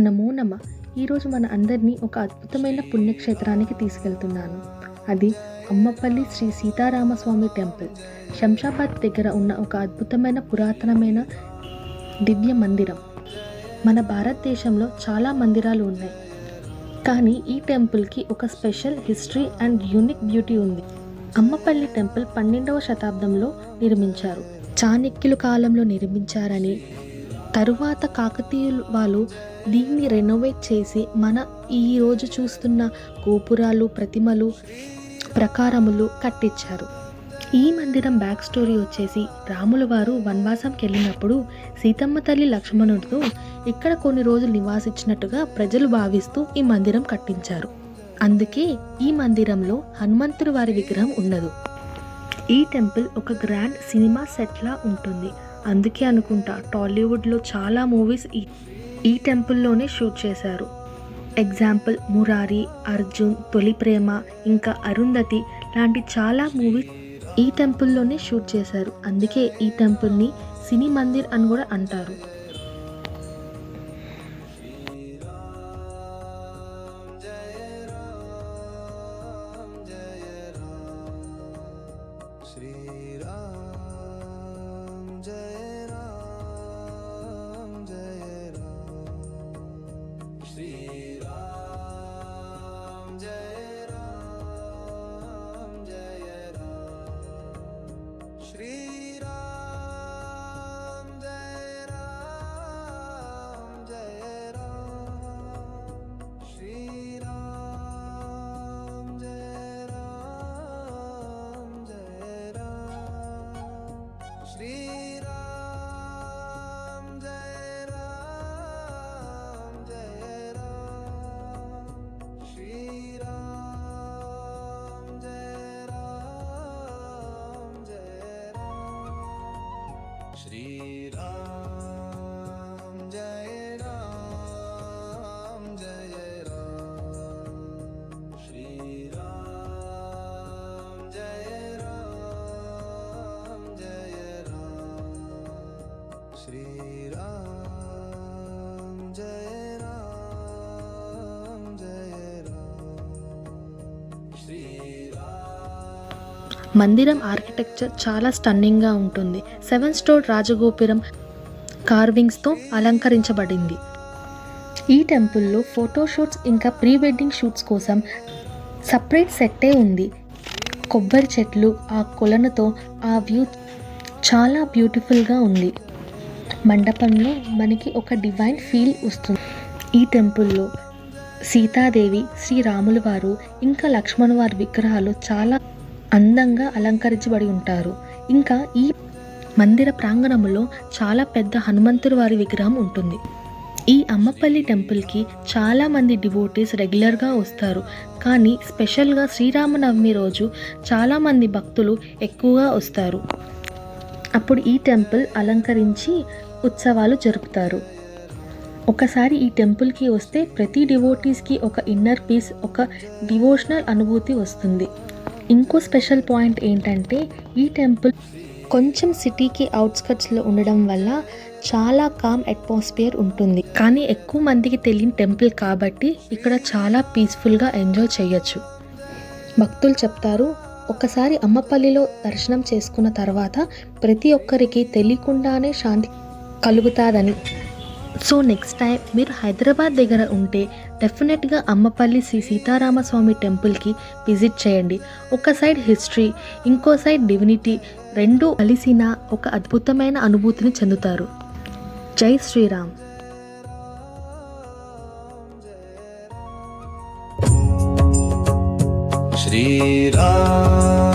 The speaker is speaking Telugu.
నమో నమ. ఈరోజు మన అందరినీ ఒక అద్భుతమైన పుణ్యక్షేత్రానికి తీసుకెళ్తున్నాను. అది అమ్మపల్లి శ్రీ సీతారామస్వామి టెంపుల్. శంషాబాద్ దగ్గర ఉన్న ఒక అద్భుతమైన పురాతనమైన దివ్య మందిరం. మన భారతదేశంలో చాలా మందిరాలు ఉన్నాయి, కానీ ఈ టెంపుల్కి ఒక special history and unique beauty ఉంది. అమ్మపల్లి టెంపుల్ 12వ శతాబ్దంలో నిర్మించారు. చాణక్యుల కాలంలో నిర్మించారని, తరువాత కాకతీయులు వాళ్ళు దీన్ని రెనోవేట్ చేసి మన ఈరోజు చూస్తున్న గోపురాలు, ప్రతిమలు, ప్రకారములు కట్టించారు. ఈ మందిరం బ్యాక్ స్టోరీ వచ్చేసి, రాముల వారు వనవాసంకి వెళ్ళినప్పుడు సీతమ్మ తల్లి లక్ష్మణుడితో ఇక్కడ కొన్ని రోజులు నివాసించినట్టుగా ప్రజలు భావిస్తూ ఈ మందిరం కట్టించారు. అందుకే ఈ మందిరంలో హనుమంతుడి వారి విగ్రహం ఉండదు. ఈ టెంపుల్ ఒక గ్రాండ్ సినిమా సెట్లా ఉంటుంది. అందుకే అనుకుంటా టాలీవుడ్లో చాలా మూవీస్ ఈ టెంపుల్లోనే షూట్ చేశారు. ఎగ్జాంపుల్ మురారి, అర్జున్, తొలి ప్రేమ, ఇంకా అరుంధతి లాంటి చాలా మూవీస్ ఈ టెంపుల్లోనే షూట్ చేశారు. అందుకే ఈ టెంపుల్ని సినీ మందిర్ అని కూడా అంటారు. Shri Ram Jai Ram Jai Ram Shri Ram Jai Ram Jai Ram Shri Ram Jai Ram Jai Ram Shri మందిరం ఆర్కిటెక్చర్ చాలా స్టన్నింగ్గా ఉంటుంది. 7 స్టోర్ రాజగోపురం కార్వింగ్స్తో అలంకరించబడింది. ఈ టెంపుల్లో ఫోటోషూట్స్ ఇంకా ప్రీ వెడ్డింగ్ షూట్స్ కోసం సపరేట్ సెట్టే ఉంది. కొబ్బరి చెట్లు, ఆ కొలనుతో ఆ వ్యూ చాలా బ్యూటిఫుల్గా ఉంది. మండపంలో మనకి ఒక డివైన్ ఫీల్ వస్తుంది. ఈ టెంపుల్లో సీతాదేవి, శ్రీరాముల వారు ఇంకా లక్ష్మణ వారి విగ్రహాలు చాలా అందంగా అలంకరించబడి ఉంటారు. ఇంకా ఈ మందిర ప్రాంగణంలో చాలా పెద్ద హనుమంతుడి వారి విగ్రహం ఉంటుంది. ఈ అమ్మపల్లి టెంపుల్కి చాలామంది డివోటీస్ రెగ్యులర్గా వస్తారు, కానీ స్పెషల్గా శ్రీరామనవమి రోజు చాలామంది భక్తులు ఎక్కువగా వస్తారు. అప్పుడు ఈ టెంపుల్ అలంకరించి ఉత్సవాలు జరుపుతారు. ఒకసారి ఈ టెంపుల్కి వస్తే ప్రతి డివోటీస్కి ఒక ఇన్నర్ పీస్, ఒక డివోషనల్ అనుభూతి వస్తుంది. ఇంకో స్పెషల్ పాయింట్ ఏంటంటే, ఈ టెంపుల్ కొంచెం సిటీకి అవుట్స్కట్స్లో ఉండడం వల్ల చాలా కామ్ అట్మాస్ఫియర్ ఉంటుంది. కానీ ఎక్కువ మందికి తెలియని టెంపుల్ కాబట్టి ఇక్కడ చాలా పీస్ఫుల్గా ఎంజాయ్ చేయొచ్చు. భక్తులు చెప్తారు, ఒకసారి అమ్మపల్లిలో దర్శనం చేసుకున్న తర్వాత ప్రతి ఒక్కరికి తెలియకుండానే శాంతి కలుగుతాదని. సో నెక్స్ట్ టైం మీరు హైదరాబాద్ దగ్గర ఉంటే డెఫినెట్గా అమ్మపల్లి శ్రీ సీతారామస్వామి టెంపుల్కి విజిట్ చేయండి. ఒక సైడ్ హిస్టరీ, ఇంకో సైడ్ డివినిటీ రెండూ కలిసిన ఒక అద్భుతమైన అనుభూతిని చెందుతారు. జై శ్రీరామ్. Shri Ram